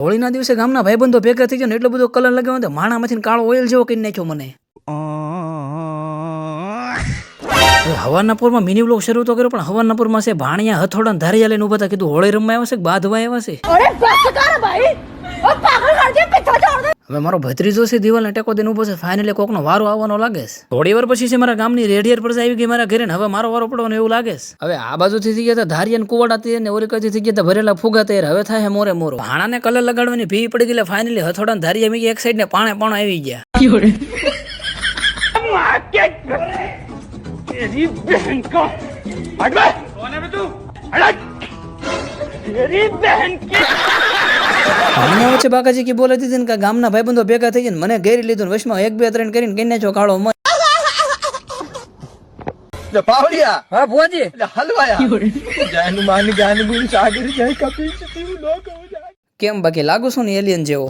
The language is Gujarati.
હોળીના દિવસે ગામના ભાઈબંધો ભેગા થઈ ગયા ને એટલો બધો કલર લગાવ્યો માણામાંથી કાળો ઓઇલ જેવો કરી નાખ્યો મને. હવારના પૂરમાં મિની બ્લોગ શરૂ તો કર્યો પણ હવારના પૂરમાં છે ભાણિયા હથોડા ધારિયા લઈને ઉભા હતા. કીધું હોળી રમવા આવ્યા છે કે બાંધવા આવ્યા છે. હવે મારો ભત્રીજો છે દિવાલને ટેકો દઈને ઉભો છે. ફાઇનલી કોકનો વારો આવવાનો લાગે છે. થોડી વાર પછી છે મારા ગામની રેડિયર પર આવી ગઈ મારા ઘરે ને હવે મારો વારો પડવાનો એવું લાગે છે. હવે આ બાજુથી થઈ ગયા હતા ધારિયા કુવાડા તે ને ઓરિકાથી થઈ ગયા હતા ભરેલા ફુગા તૈયાર. હવે થાય મોરે મોરો ભાણાને કલર લગાડવાની ભી પડી ગઈ. ફાઇનલી હથોડા ધારિયા મી એક સાઈડ ને પાણે આવી ગયા. तेरी बहन का हट बे कौन है बे तू हट तेरी बहन की મને વચ્ચે બાકાજી કી બોલાતી હતી ને કે ગામના ભાઈબંધો ભેગા થઈ ગયા મને ઘેરી લીધું ને વશમાં 1 2 3 કરીને કેને છો કાળો મય લે પાવડિયા હા ભુવાજી લે હલવાયા જાનું માન જ્ઞાન ગુણ સાગર જય કપિલ તું લોક હો જાય. કેમ બાકી લાગુ છું ને એલિયન જેવો.